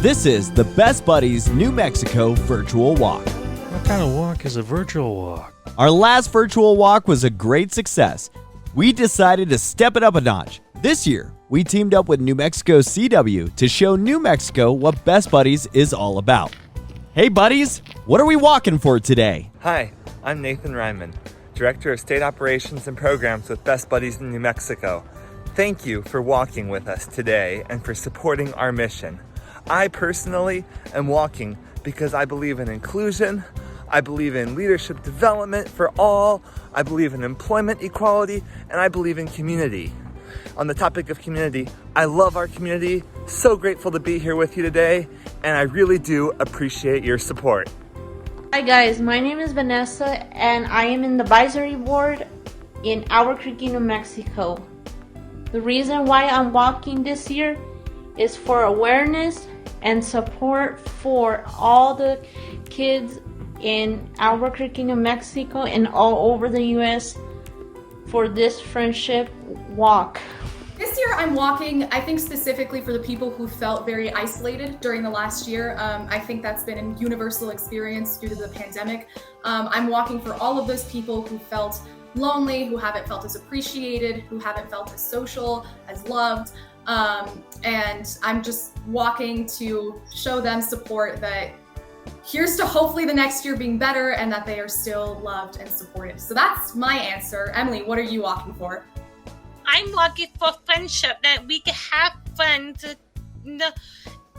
This is the Best Buddies New Mexico Virtual Walk. What kind of walk is a virtual walk? Our last virtual walk was a great success. We decided to step it up a notch. This year, we teamed up with New Mexico CW to show New Mexico what Best Buddies is all about. Hey buddies, what are we walking for today? Hi, I'm Nathan Ryman, Director of State Operations and Programs with Best Buddies in New Mexico. Thank you for walking with us today and for supporting our mission. I personally am walking because I believe in inclusion, I believe in leadership development for all, I believe in employment equality, and I believe in community. On the topic of community, I love our community, so grateful to be here with you today, and I really do appreciate your support. Hi guys, my name is Vanessa and I am in the advisory board in Albuquerque, New Mexico. The reason why I'm walking this year is for awareness and support for all the kids in Albuquerque, New Mexico and all over the US for this friendship walk. This year I'm walking, I think specifically for the people who felt very isolated during the last year. I think that's been a universal experience due to the pandemic. I'm walking for all of those people who felt lonely, who haven't felt as appreciated, who haven't felt as social, as loved. And I'm just walking to show them support that here's to hopefully the next year being better and that they are still loved and supported. So that's my answer. Emily, what are you walking for? I'm walking for friendship, that we can have friends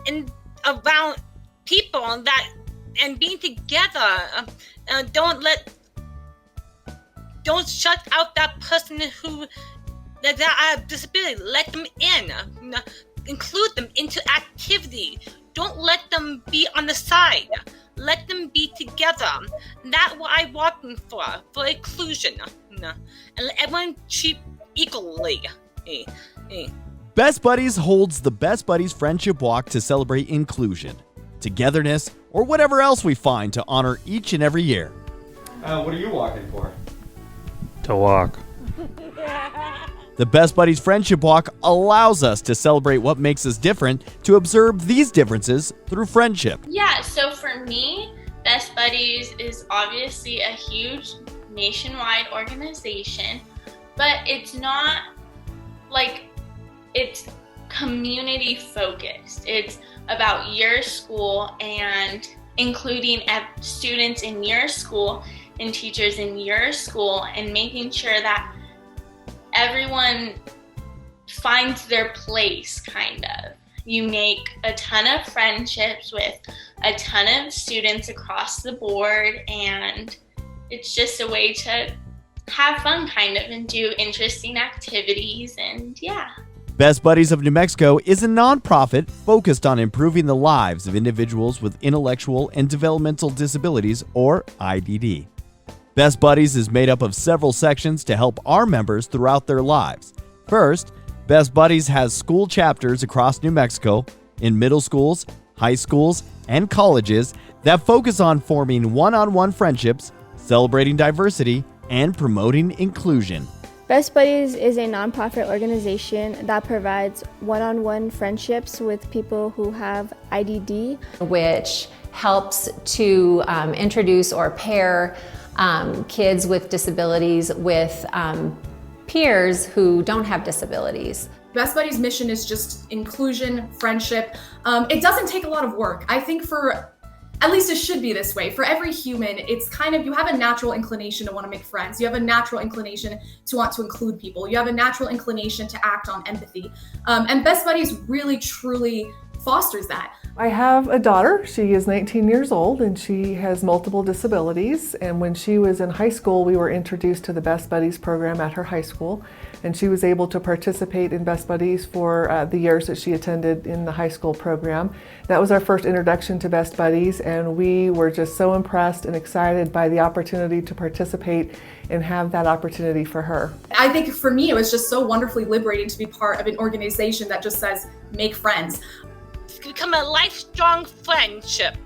and around people that and being together. Don't shut out that person who that have disability. Let them in. Include them into activity. Don't let them be on the side. Let them be together. That's what I'm walking for inclusion. And let everyone treat equally. Best Buddies holds the Best Buddies Friendship Walk to celebrate inclusion, togetherness, or whatever else we find to honor each and every year. What are you walking for? To walk. The Best Buddies Friendship Walk allows us to celebrate what makes us different, to observe these differences through friendship. Yeah, so for me, Best Buddies is obviously a huge nationwide organization, but it's not like it's community focused. It's about your school and including students in your school and teachers in your school and making sure that everyone finds their place, kind of. You make a ton of friendships with a ton of students across the board, and it's just a way to have fun, kind of, and do interesting activities, and yeah. Best Buddies of New Mexico is a nonprofit focused on improving the lives of individuals with intellectual and developmental disabilities, or IDD. Best Buddies is made up of several sections to help our members throughout their lives. First, Best Buddies has school chapters across New Mexico in middle schools, high schools, and colleges that focus on forming one-on-one friendships, celebrating diversity, and promoting inclusion. Best Buddies is a nonprofit organization that provides one-on-one friendships with people who have IDD, which helps to introduce or pair kids with disabilities with peers who don't have disabilities. Best Buddies' mission is just inclusion, friendship. It doesn't take a lot of work. I think at least it should be this way. For every human, it's kind of, you have a natural inclination to want to make friends. You have a natural inclination to want to include people. You have a natural inclination to act on empathy. And Best Buddies really, truly fosters that. I have a daughter. She is 19 years old and she has multiple disabilities. And when she was in high school, we were introduced to the Best Buddies program at her high school. And she was able to participate in Best Buddies for the years that she attended in the high school program. That was our first introduction to Best Buddies, and we were just so impressed and excited by the opportunity to participate and have that opportunity for her. I think for me, it was just so wonderfully liberating to be part of an organization that just says, make friends. Become a life-strong friendship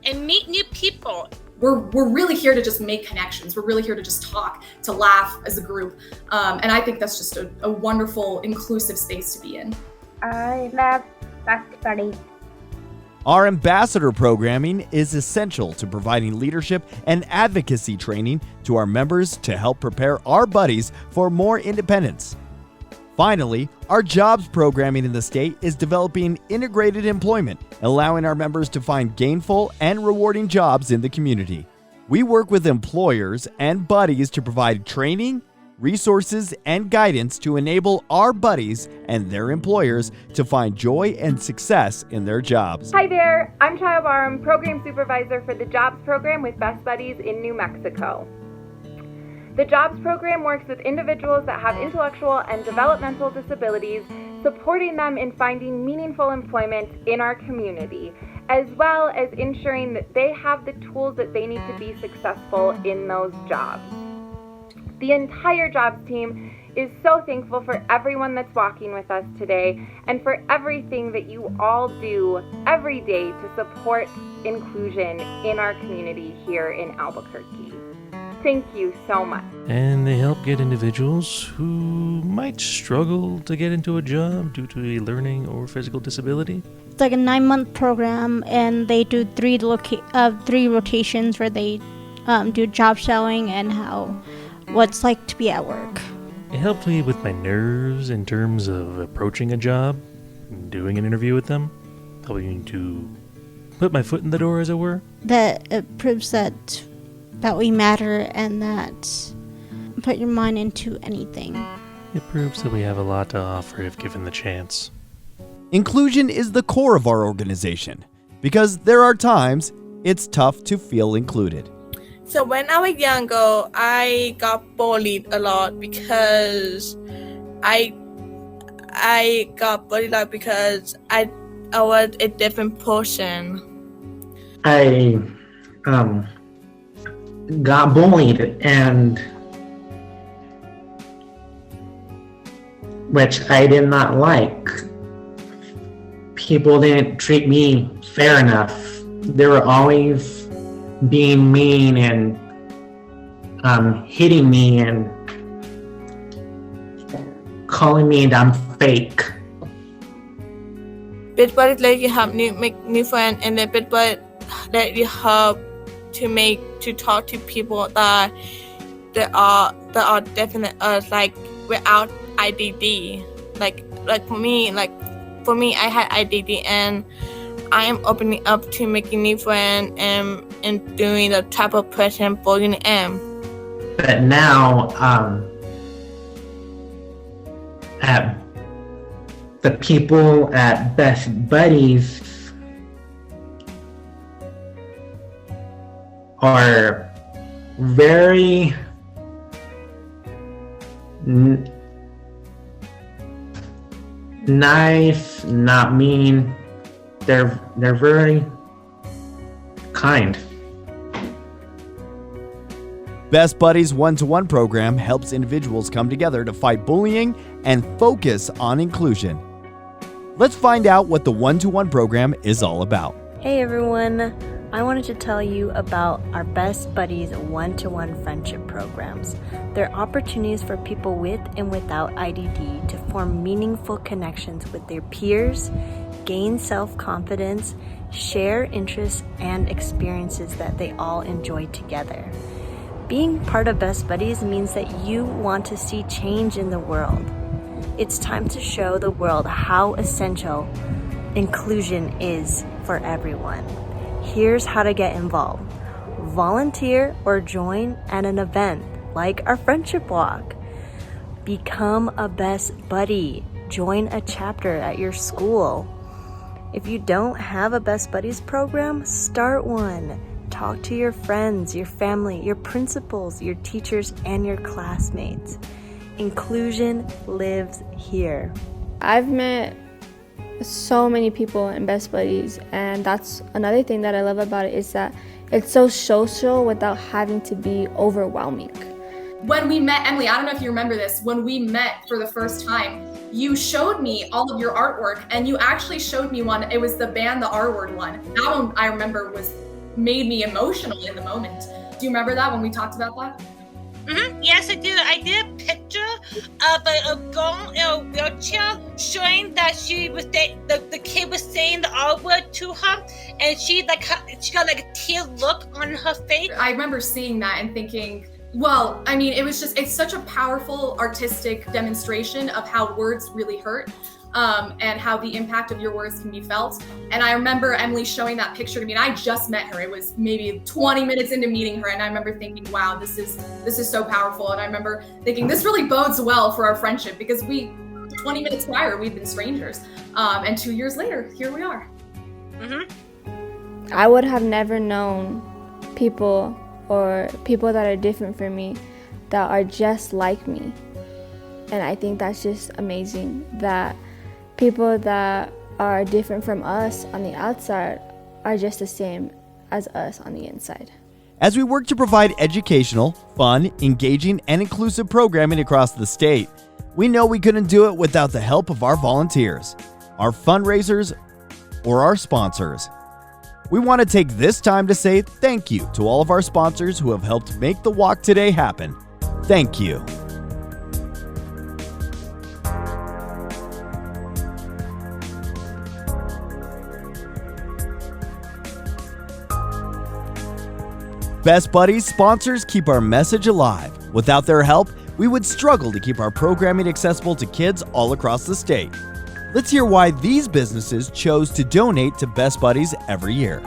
and meet new people. We're really here to just make connections. We're really here to just talk, to laugh as a group. And I think that's just a wonderful, inclusive space to be in. I love Best Buddies. Our ambassador programming is essential to providing leadership and advocacy training to our members to help prepare our buddies for more independence. Finally, our jobs programming in the state is developing integrated employment, allowing our members to find gainful and rewarding jobs in the community. We work with employers and buddies to provide training, resources, and guidance to enable our buddies and their employers to find joy and success in their jobs. Hi there, I'm Chaya Barum, Program Supervisor for the Jobs Program with Best Buddies in New Mexico. The Jobs Program works with individuals that have intellectual and developmental disabilities, supporting them in finding meaningful employment in our community, as well as ensuring that they have the tools that they need to be successful in those jobs. The entire jobs team is so thankful for everyone that's walking with us today and for everything that you all do every day to support inclusion in our community here in Albuquerque. Thank you so much. And they help get individuals who might struggle to get into a job due to a learning or physical disability. It's like a 9-month program, and they do three rotations where they do job shadowing and what it's like to be at work. It helped me with my nerves in terms of approaching a job, doing an interview with them, helping to put my foot in the door, as it were. That it proves that we matter and that put your mind into anything. It proves that we have a lot to offer if given the chance. Inclusion is the core of our organization because there are times it's tough to feel included. So when I was younger, I got bullied a lot because I got bullied a lot because I was a different person. I got bullied, and which I did not like. People didn't treat me fair enough. They were always being mean and hitting me and calling me that I'm fake. Best Buddies let you make new friends, and the Best Buddies let you help to talk to people that are different us, like without IDD. Like for me, I had IDD, and I am opening up to making new friends and doing the type of person bullying am. But now, at the people at Best Buddies are very nice, not mean. They're very kind. Best Buddies one-to-one program helps individuals come together to fight bullying and focus on inclusion. Let's find out what the one-to-one program is all about. Hey everyone, I wanted to tell you about our Best Buddies one-to-one friendship programs. They're opportunities for people with and without IDD to form meaningful connections with their peers, gain self-confidence, share interests and experiences that they all enjoy together. Being part of Best Buddies means that you want to see change in the world. It's time to show the world how essential inclusion is for everyone. Here's how to get involved. Volunteer or join at an event like our Friendship Walk. Become a Best Buddy. Join a chapter at your school. If you don't have a Best Buddies program, start one. Talk to your friends, your family, your principals, your teachers, and your classmates. Inclusion lives here. I've met so many people in Best Buddies, and that's another thing that I love about it is that it's so social without having to be overwhelming. When we met, Emily, I don't know if you remember this, when we met for the first time, you showed me all of your artwork, and you actually showed me one. It was the band, the R Word one. That one I remember made me emotional in the moment. Do you remember that when we talked about that? Yes, I do. I did a picture of a girl in a wheelchair, showing that the kid was saying the R word to her, and she got like a tear look on her face. I remember seeing that and thinking, well, I mean, it's such a powerful artistic demonstration of how words really hurt. And how the impact of your words can be felt. And I remember Emily showing that picture to me, and I just met her. It was maybe 20 minutes into meeting her, and I remember thinking, wow, this is so powerful. And I remember thinking, this really bodes well for our friendship, because 20 minutes prior, we'd been strangers. And 2 years later, here we are. Mm-hmm. I would have never known people that are different from me, that are just like me. And I think that's just amazing, that people that are different from us on the outside are just the same as us on the inside. As we work to provide educational, fun, engaging, and inclusive programming across the state, we know we couldn't do it without the help of our volunteers, our fundraisers, or our sponsors. We want to take this time to say thank you to all of our sponsors who have helped make the walk today happen. Thank you. Best Buddies sponsors keep our message alive. Without their help, we would struggle to keep our programming accessible to kids all across the state. Let's hear why these businesses chose to donate to Best Buddies every year.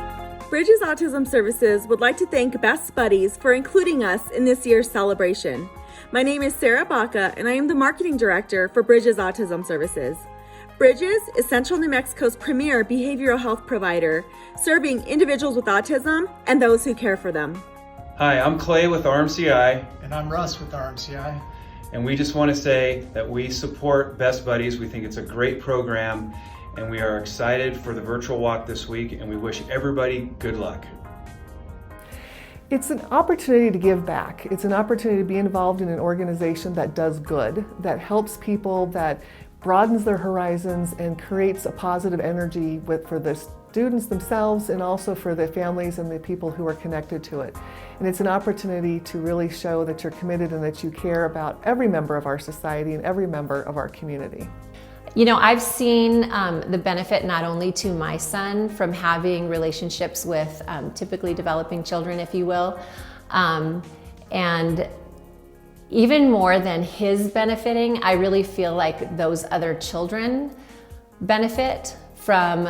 Bridges Autism Services would like to thank Best Buddies for including us in this year's celebration. My name is Sarah Baca, and I am the Marketing Director for Bridges Autism Services. Bridges is Central New Mexico's premier behavioral health provider, serving individuals with autism and those who care for them. Hi, I'm Clay with RMCI. And I'm Russ with RMCI. And we just want to say that we support Best Buddies. We think it's a great program, and we are excited for the virtual walk this week, and we wish everybody good luck. It's an opportunity to give back. It's an opportunity to be involved in an organization that does good, that helps people, that broadens their horizons and creates a positive energy for the students themselves and also for the families and the people who are connected to it. And it's an opportunity to really show that you're committed and that you care about every member of our society and every member of our community. You know, I've seen the benefit not only to my son from having relationships with typically developing children, if you will, and even more than his benefiting, I really feel like those other children benefit from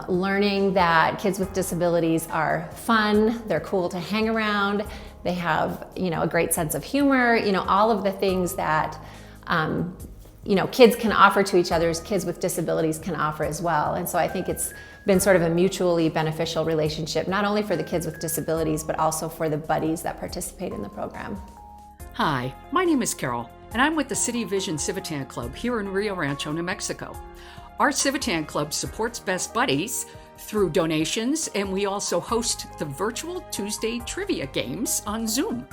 learning that kids with disabilities are fun, they're cool to hang around, they have, a great sense of humor, all of the things that, kids can offer to each other, kids with disabilities can offer as well. And so I think it's been sort of a mutually beneficial relationship, not only for the kids with disabilities, but also for the buddies that participate in the program. Hi, my name is Carol, and I'm with the City Vision Civitan Club here in Rio Rancho, New Mexico. Our Civitan Club supports Best Buddies through donations, and we also host the virtual Tuesday trivia games on Zoom.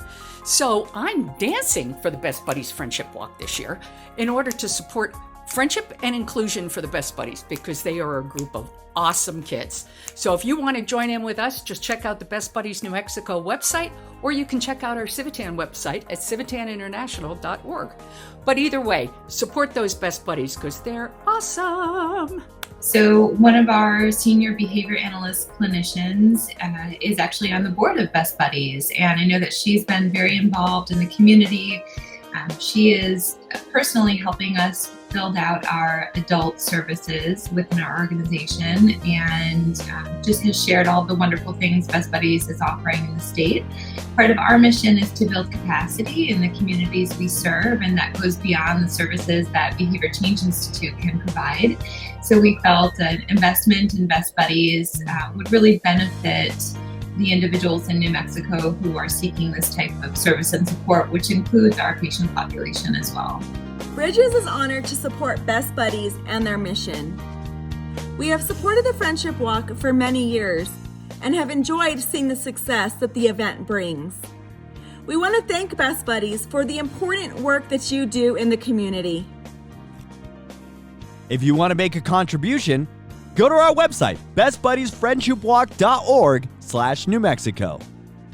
So I'm dancing for the Best Buddies Friendship Walk this year in order to support friendship and inclusion for the Best Buddies, because they are a group of awesome kids. So if you want to join in with us, just check out the Best Buddies New Mexico website, or you can check out our Civitan website at civitaninternational.org. But either way, support those Best Buddies because they're awesome. So one of our senior behavior analyst clinicians is actually on the board of Best Buddies, and I know that she's been very involved in the community. She is personally helping us build out our adult services within our organization, and just has shared all the wonderful things Best Buddies is offering in the state. Part of our mission is to build capacity in the communities we serve, and that goes beyond the services that Behavior Change Institute can provide. So we felt an investment in Best Buddies would really benefit the individuals in New Mexico who are seeking this type of service and support, which includes our patient population as well. Bridges is honored to support Best Buddies and their mission. We have supported the Friendship Walk for many years and have enjoyed seeing the success that the event brings. We want to thank Best Buddies for the important work that you do in the community. If you want to make a contribution, go to our website, bestbuddiesfriendshipwalk.org/New Mexico.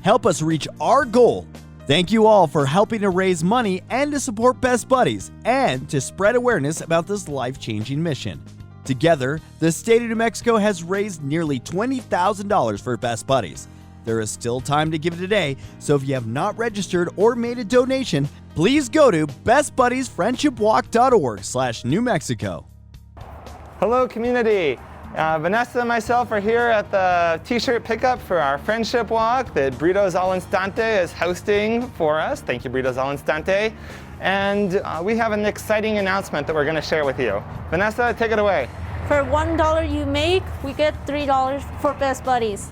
Help us reach our goal Thank you all for helping to raise money and to support Best Buddies and to spread awareness about this life-changing mission. Together, the state of New Mexico has raised nearly $20,000 for Best Buddies. There is still time to give today, so if you have not registered or made a donation, please go to bestbuddiesfriendshipwalk.org/New Mexico. Hello, community. Vanessa and myself are here at the t-shirt pickup for our Friendship Walk that Burritos Al Instante is hosting for us. Thank you, Burritos Al Instante. And we have an exciting announcement that we're going to share with you. Vanessa, take it away. For $1 you make, we get $3 for Best Buddies.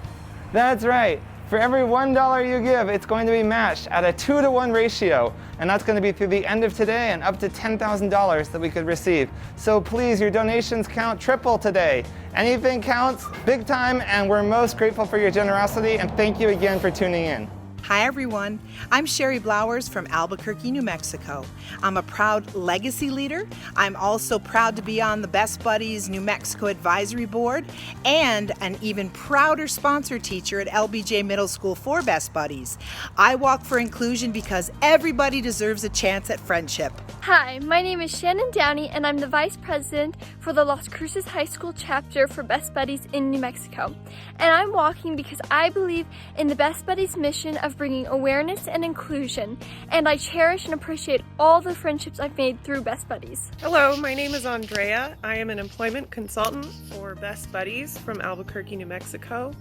That's right. For every $1 you give, it's going to be matched at a 2-to-1 ratio. And that's going to be through the end of today and up to $10,000 that we could receive. So please, your donations count triple today. Anything counts big time, and we're most grateful for your generosity, and thank you again for tuning in. Hi everyone, I'm Sherry Blowers from Albuquerque, New Mexico. I'm a proud legacy leader. I'm also proud to be on the Best Buddies New Mexico Advisory Board and an even prouder sponsor teacher at LBJ Middle School for Best Buddies. I walk for inclusion because everybody deserves a chance at friendship. Hi, my name is Shannon Downey and I'm the Vice President for the Las Cruces High School chapter for Best Buddies in New Mexico. And I'm walking because I believe in the Best Buddies mission of bringing awareness and inclusion, and I cherish and appreciate all the friendships I've made through Best Buddies. Hello, my name is Andrea. I am an employment consultant for Best Buddies from Albuquerque, New Mexico.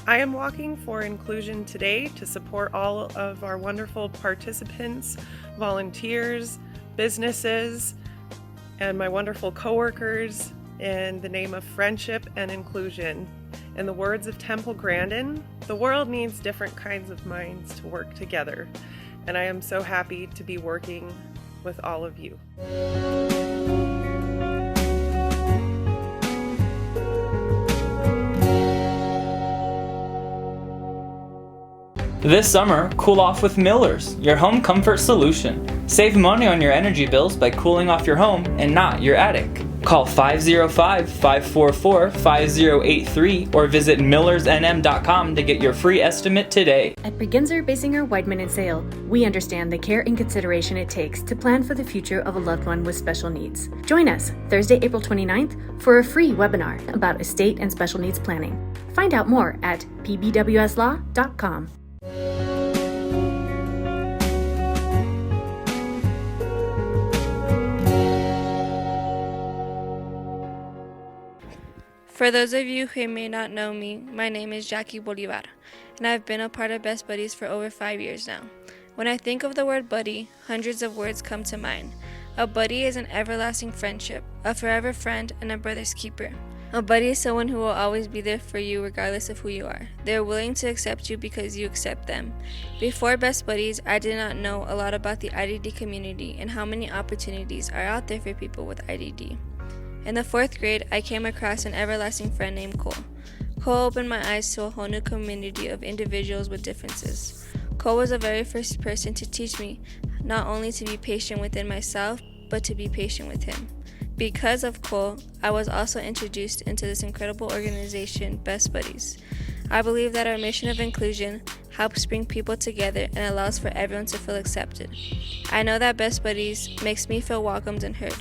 I am walking for inclusion today to support all of our wonderful participants, volunteers, businesses, and my wonderful coworkers in the name of friendship and inclusion. In the words of Temple Grandin, the world needs different kinds of minds to work together, and I am so happy to be working with all of you. This summer, cool off with Miller's, your home comfort solution. Save money on your energy bills by cooling off your home and not your attic. Call 505-544-5083 or visit millersnm.com to get your free estimate today. At Bregenzer, Basinger, Weidman & Sale, we understand the care and consideration it takes to plan for the future of a loved one with special needs. Join us Thursday, April 29th for a free webinar about estate and special needs planning. Find out more at pbwslaw.com. For those of you who may not know me, my name is Jackie Bolivar, and I've been a part of Best Buddies for over 5 years now. When I think of the word buddy, hundreds of words come to mind. A buddy is an everlasting friendship, a forever friend, and a brother's keeper. A buddy is someone who will always be there for you regardless of who you are. They are willing to accept you because you accept them. Before Best Buddies, I did not know a lot about the IDD community and how many opportunities are out there for people with IDD. In the 4th grade, I came across an everlasting friend named Cole. Cole opened my eyes to a whole new community of individuals with differences. Cole was the very first person to teach me not only to be patient within myself, but to be patient with him. Because of Cole, I was also introduced into this incredible organization, Best Buddies. I believe that our mission of inclusion helps bring people together and allows for everyone to feel accepted. I know that Best Buddies makes me feel welcomed and heard.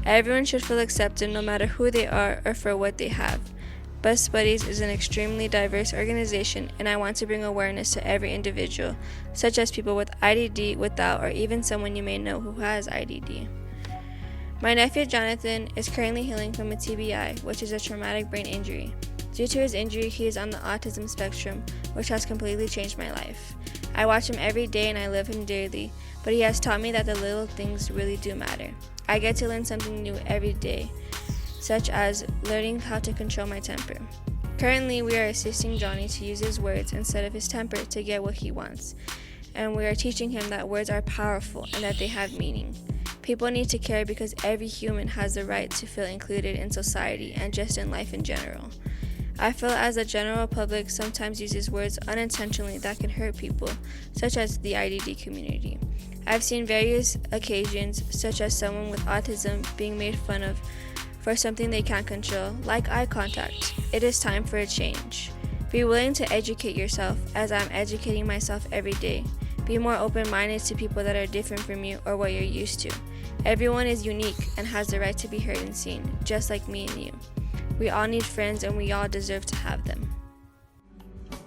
Everyone should feel accepted no matter who they are or for what they have. Best Buddies is an extremely diverse organization, and I want to bring awareness to every individual, such as people with IDD, without, or even someone you may know who has IDD. My nephew Jonathan is currently healing from a TBI, which is a traumatic brain injury. Due to his injury, he is on the autism spectrum, which has completely changed my life. I watch him every day and I love him dearly, but he has taught me that the little things really do matter. I get to learn something new every day, such as learning how to control my temper. Currently, we are assisting Johnny to use his words instead of his temper to get what he wants, and we are teaching him that words are powerful and that they have meaning. People need to care because every human has the right to feel included in society and just in life in general. I feel as the general public sometimes uses words unintentionally that can hurt people, such as the IDD community. I've seen various occasions, such as someone with autism being made fun of for something they can't control, like eye contact. It is time for a change. Be willing to educate yourself, as I'm educating myself every day. Be more open-minded to people that are different from you or what you're used to. Everyone is unique and has the right to be heard and seen, just like me and you. We all need friends and we all deserve to have them.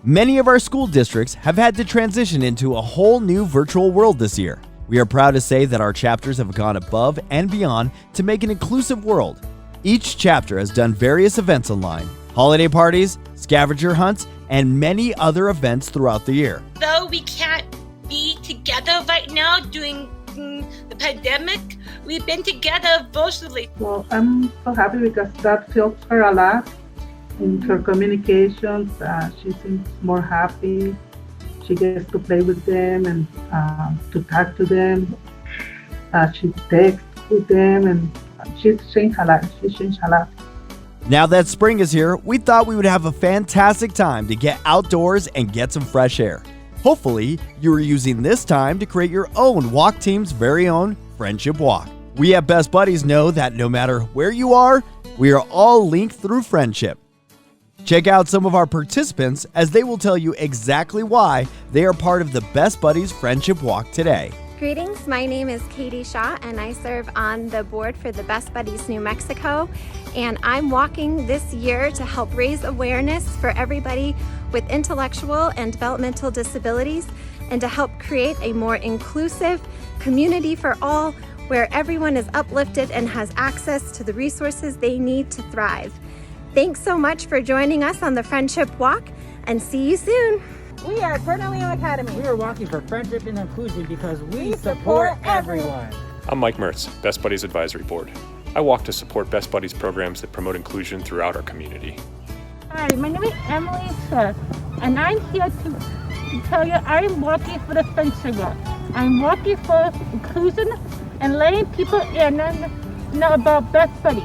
Many of our school districts have had to transition into a whole new virtual world this year. We are proud to say that our chapters have gone above and beyond to make an inclusive world. Each chapter has done various events online, holiday parties, scavenger hunts, and many other events throughout the year. Though we can't be together right now during the pandemic, we've been together virtually. Well, I'm so happy because that helps her a lot in her communications. She seems more happy. She gets to play with them and to talk to them. She texts with them and she's changed a lot. She's changed a lot. Now that spring is here, we thought we would have a fantastic time to get outdoors and get some fresh air. Hopefully, you are using this time to create your own walk team's very own Friendship Walk. We at Best Buddies know that no matter where you are, we are all linked through friendship. Check out some of our participants as they will tell you exactly why they are part of the Best Buddies Friendship Walk today. Greetings, my name is Katie Shaw and I serve on the board for the Best Buddies New Mexico, and I'm walking this year to help raise awareness for everybody with intellectual and developmental disabilities and to help create a more inclusive community for all where everyone is uplifted and has access to the resources they need to thrive. Thanks so much for joining us on the Friendship Walk and see you soon. We are Cornelium Academy. We are walking for friendship and inclusion because we support everyone. I'm Mike Mertz, Best Buddies Advisory Board. I walk to support Best Buddies programs that promote inclusion throughout our community. Hi, my name is Emily Seth, and I'm here to tell you I'm walking for the Friendship Walk. I'm walking for inclusion and letting people in know about Best Buddies.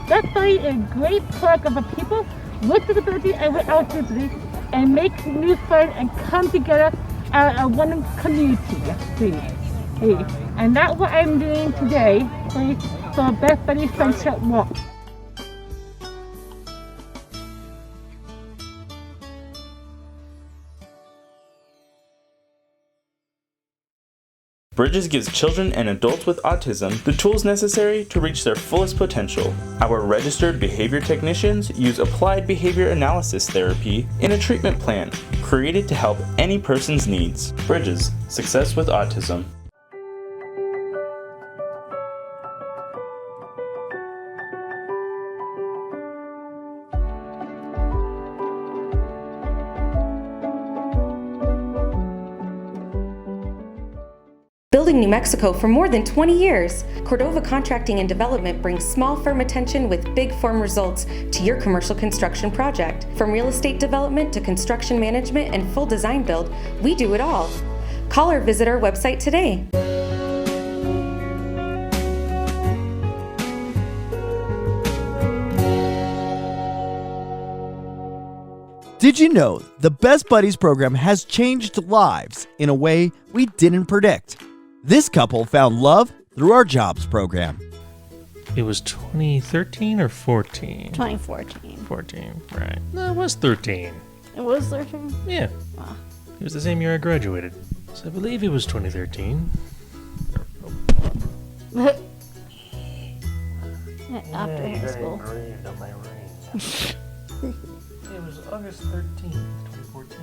Best Buddies is a great plug of people with disability and without disability, and make new friends and come together as a one community. And that's what I'm doing today for Best Buddies Friendship Walk. Bridges gives children and adults with autism the tools necessary to reach their fullest potential. Our registered behavior technicians use applied behavior analysis therapy in a treatment plan created to help any person's needs. Bridges, success with autism. Building New Mexico for more than 20 years, Cordova Contracting and Development brings small firm attention with big firm results to your commercial construction project. From real estate development to construction management and full design build, we do it all. Call or visit our website today. Did you know the Best Buddies program has changed lives in a way we didn't predict? This couple found love through our jobs program. It was 2013 or 14? 2014. 14, right. No, it was 13. It was 13? Yeah. Wow. It was the same year I graduated. So I believe it was 2013. After high school. It was August 13th, 2014.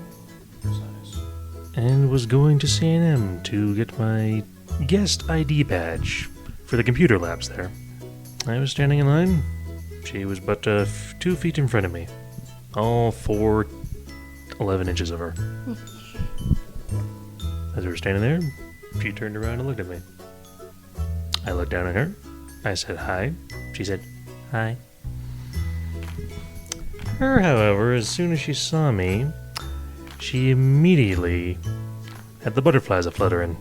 And was going to C&M to get my guest ID badge for the computer labs there. I was standing in line. She was but 2 feet in front of me. All 11 inches of her. As we were standing there, she turned around and looked at me. I looked down at her. I said hi. She said hi. Her, however, as soon as she saw me, she immediately had the butterflies a-fluttering.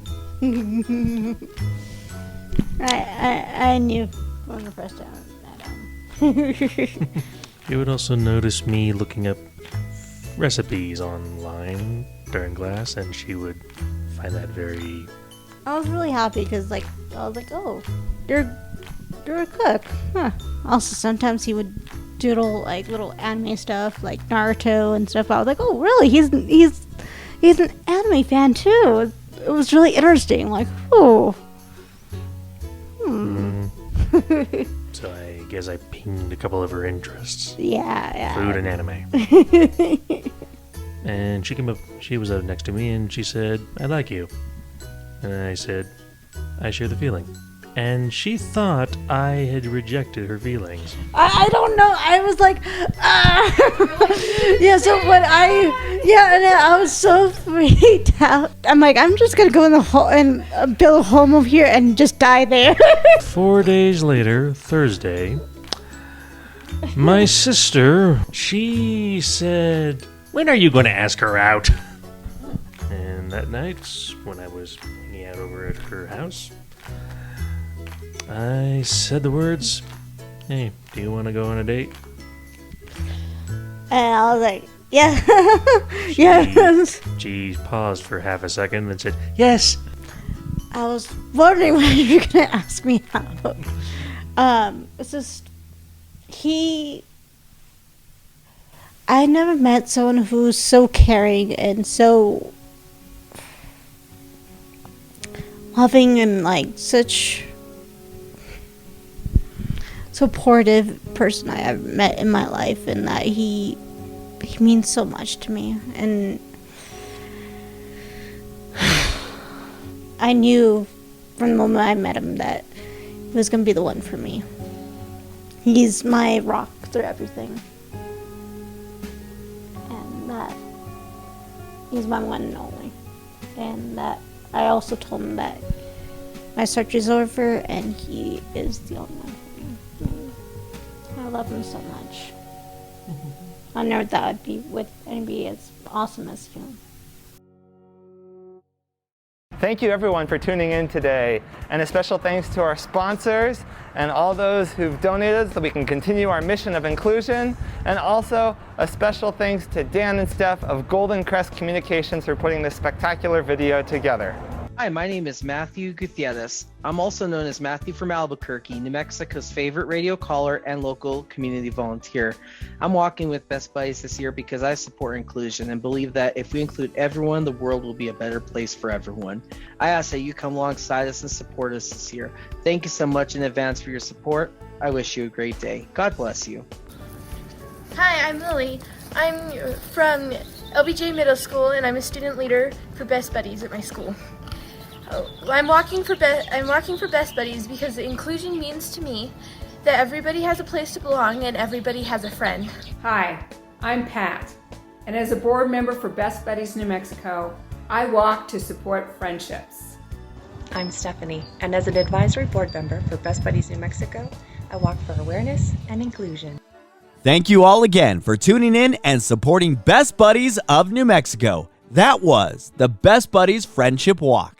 I knew from the first time. You would also notice me looking up recipes online during class, and she would find that very... I was really happy because, I was like, oh, you're a cook, huh? Also, sometimes he would doodle little anime stuff like Naruto and stuff. I was like, oh, really? He's an anime fan too. it was really interesting. Like, oh. So I guess I pinged a couple of her interests. Yeah. Food and anime. And she came up, she was up next to me and she said, I like you. And I said, I share the feeling. And she thought I had rejected her feelings. I don't know. I was like, yeah. So when and I was so freaked out. I'm like, I'm just gonna go in the hole and build a home over here and just die there. 4 days later, Thursday, my sister, she said, when are you going to ask her out? And that night, when I was hanging out over at her house, I said the words, hey, do you want to go on a date? And I was like, yeah. Yes. She paused for half a second and said, yes. I was wondering when you were going to ask me out. It's just, I never met someone who's so caring and so loving and like such supportive person I ever met in my life, and that he means so much to me. And I knew from the moment I met him that he was going to be the one for me. He's my rock through everything. And that he's my one and only. And that I also told him that my search is over and he is the only one for me. I love him so much. I never thought I'd be with anybody as awesome as him. Thank you everyone for tuning in today, and a special thanks to our sponsors and all those who've donated so we can continue our mission of inclusion, and also a special thanks to Dan and Steph of Golden Crest Communications for putting this spectacular video together. Hi, my name is Matthew Gutierrez. I'm also known as Matthew from Albuquerque, New Mexico's favorite radio caller and local community volunteer. I'm walking with Best Buddies this year because I support inclusion and believe that if we include everyone, the world will be a better place for everyone. I ask that you come alongside us and support us this year. Thank you so much in advance for your support. I wish you a great day. God bless you. Hi, I'm Lily. I'm from LBJ Middle School and I'm a student leader for Best Buddies at my school. I'm walking for Best Buddies because inclusion means to me that everybody has a place to belong and everybody has a friend. Hi, I'm Pat, and as a board member for Best Buddies New Mexico, I walk to support friendships. I'm Stephanie, and as an advisory board member for Best Buddies New Mexico, I walk for awareness and inclusion. Thank you all again for tuning in and supporting Best Buddies of New Mexico. That was the Best Buddies Friendship Walk.